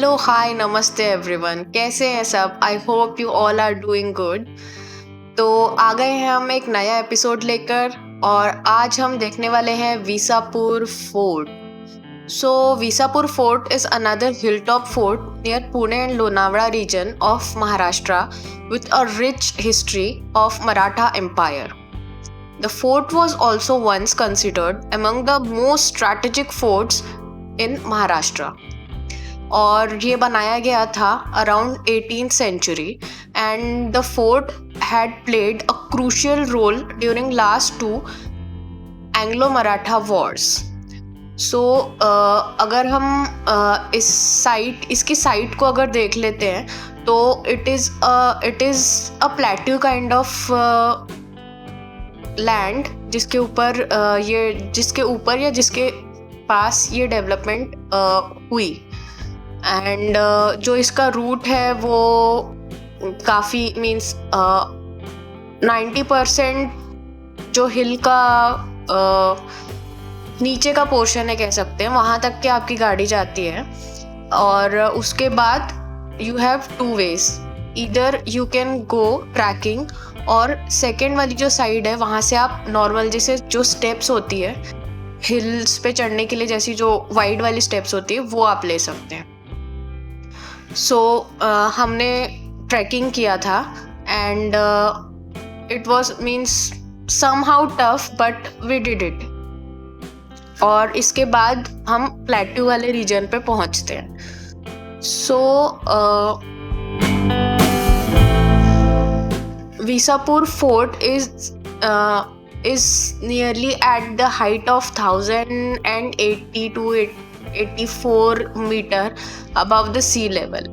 Hello hi नमस्ते everyone, कैसे हैं सब। I hope you all are doing good. तो आ गए हैं हम एक नया एपिसोड लेकर और आज हम देखने वाले हैं Visapur fort. So Visapur Fort is another hilltop fort near Pune and Lonavala region of Maharashtra with a rich history of Maratha Empire. The fort was also once considered among the most strategic forts in Maharashtra. और ये बनाया गया था around 18th century and the fort had played a crucial role during last two Anglo Maratha wars. So अगर हम इसकी site को अगर देख लेते हैं तो it is a plateau kind of land जिसके ऊपर या जिसके पास ये डेवलपमेंट हुई। एंड जो इसका रूट है वो काफ़ी मीन्स 90% जो हिल का नीचे का पोर्शन है कह सकते हैं, वहाँ तक के आपकी गाड़ी जाती है। और उसके बाद you have to wage, either you can go trekking और सेकेंड वाली जो साइड है वहाँ से आप नॉर्मल जैसे जो स्टेप्स होती है हिल्स पे चढ़ने के लिए, जैसी जो वाइड वाली स्टेप्स होती है वो आप ले सकते हैं। सो हमने ट्रैकिंग किया था and it was means somehow tough but we did it. और इसके बाद हम प्लेट्यू वाले रीजन पे पहुंचते हैं। So Visapur fort is nearly at the height of 1080 to 84 meter above the sea level,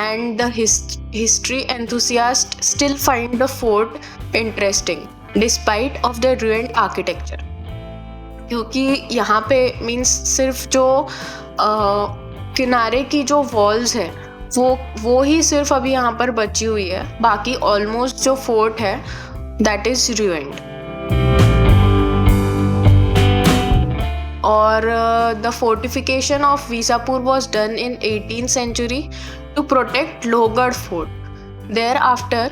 and the history enthusiasts still find the fort interesting despite of the ruined architecture. क्योंकि यहाँ पे मीन्स सिर्फ जो किनारे की जो वॉल्स है वो ही सिर्फ अभी यहाँ पर बची हुई है, बाकी ऑलमोस्ट जो फोर्ट है दैट इज ruined. और the fortification of Visapur was done in 18th century to protect Lohgarh fort. Thereafter,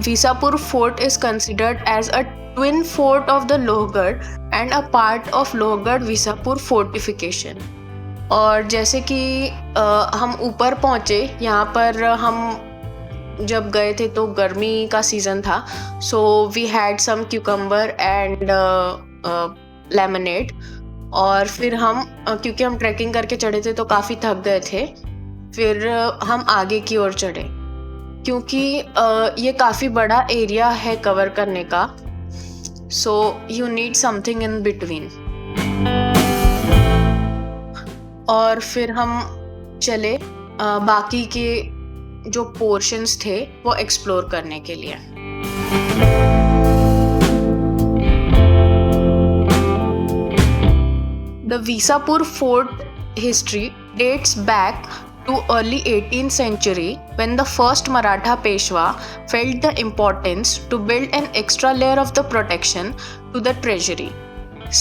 Visapur fort is considered as a twin fort of the Lohgarh and a part of Lohgarh Visapur fortification. और जैसे कि हम ऊपर पहुँचे, यहाँ पर हम जब गए थे तो गर्मी का सीज़न था, so we had some cucumber and lemonade. और फिर हम क्योंकि हम ट्रैकिंग करके चढ़े थे तो काफ़ी थक गए थे, फिर हम आगे की ओर चढ़े क्योंकि ये काफ़ी बड़ा एरिया है कवर करने का, so you need something in between. और फिर हम चले बाकी के जो पोर्शंस थे वो एक्सप्लोर करने के लिए। The Visapur fort history dates back to early 18th century when the first Maratha Peshwa felt the importance to build an extra layer of the protection to the treasury,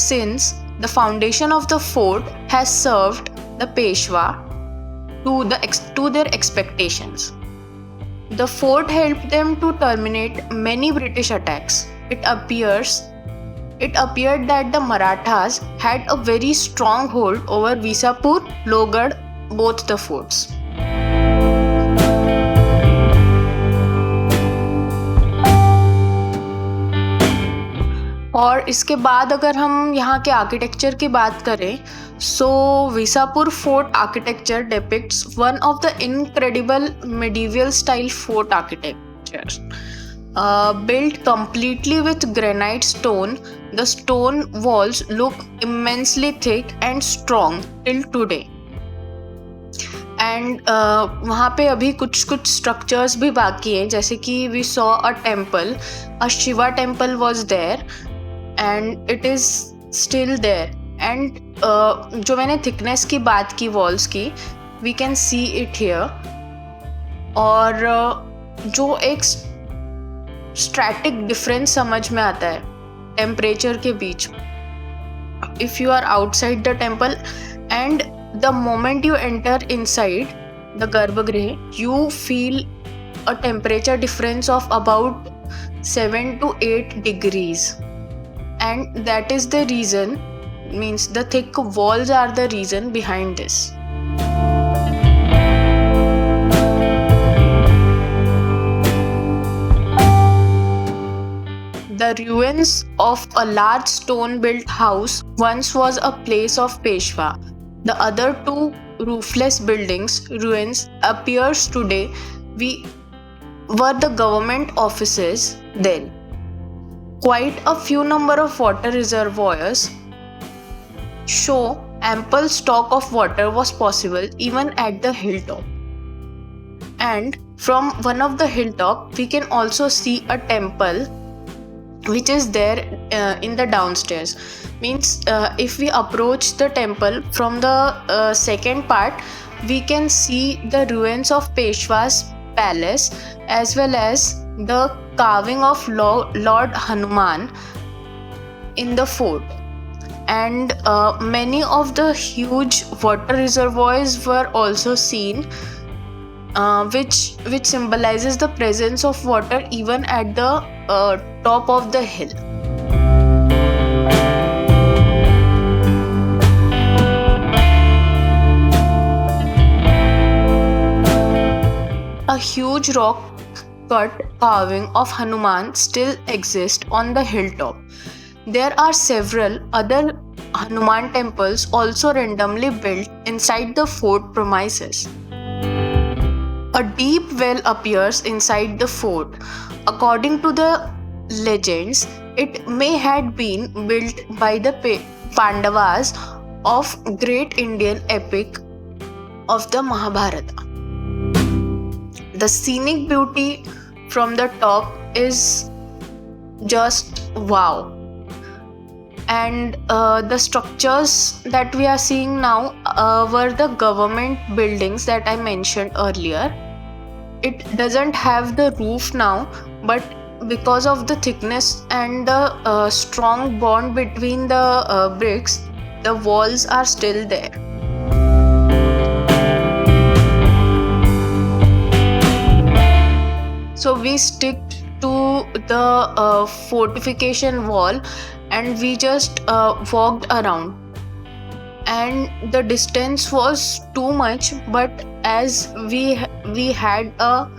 since the foundation of the fort has served the Peshwa to their expectations. The fort helped them to terminate many British attacks. It appeared that the Marathas had a very strong hold over Visapur, Lohgarh, both the forts. और इसके बाद अगर हम यहाँ के architecture की बात करें, so Visapur fort architecture depicts one of the incredible medieval style fort architecture. Built completely with granite stone, the stone walls look immensely thick and strong till today. And वहाँ पे अभी कुछ structures भी बाकी हैं, जैसे कि we saw a temple, a Shiva temple was there and it is still there. And जो मैंने thickness की बात की walls की, we can see it here. और जो एक स्टैटिक डिफरेंस समझ में आता है टेम्परेचर के बीच। If you are outside the temple and the moment you enter inside the Garbhagriha, you feel a temperature difference of about 7 to 8 degrees, and that is the reason, means the thick walls are the reason behind this. The ruins of a large stone-built house once was a place of Peshwa. The other two roofless buildings ruins appears today were the government offices then. Quite a few number of water reservoirs show ample stock of water was possible even at the hilltop. And from one of the hilltop we can also see a temple which is there in the downstairs. Means if we approach the temple from the second part, we can see the ruins of Peshwa's palace as well as the carving of Lord Hanuman in the fort. And many of the huge water reservoirs were also seen, which symbolizes the presence of water even at the top of the hill. A huge rock cut carving of Hanuman still exists on the hilltop. There are several other Hanuman temples also randomly built inside the fort premises. A deep well appears inside the fort. According to the legends, it may have been built by the Pandavas of great Indian epic of the Mahabharata. The scenic beauty from the top is just wow. And the structures that we are seeing now were the government buildings that I mentioned earlier. It doesn't have the roof now, but because of the thickness and the strong bond between the bricks, the walls are still there. So we stick to the fortification wall and we just walked around, and the distance was too much, but as we had a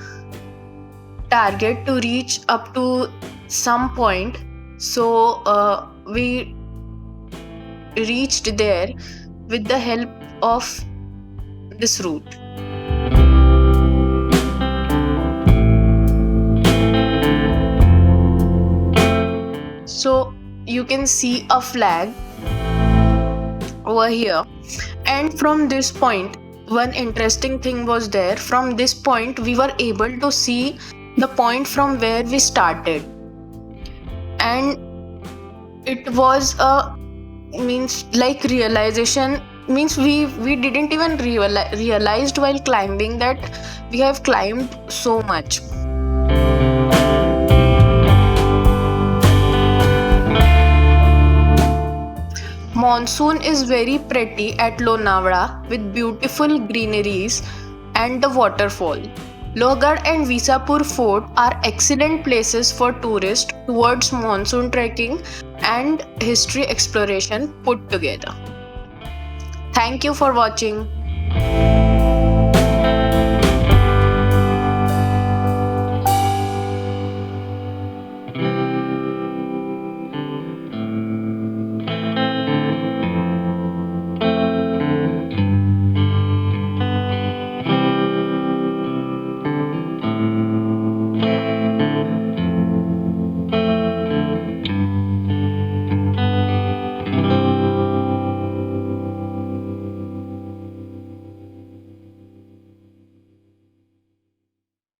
target to reach up to some point, so we reached there with the help of this route. So you can see a flag over here, and from this point, one interesting thing was there. From this point we were able to see the point from where we started, and it was a realization, means we didn't even realized while climbing that we have climbed so much. Monsoon is very pretty at Lonavala with beautiful greeneries and the waterfall. Lohgarh and Visapur Fort are excellent places for tourists towards monsoon trekking and history exploration put together. Thank you for watching.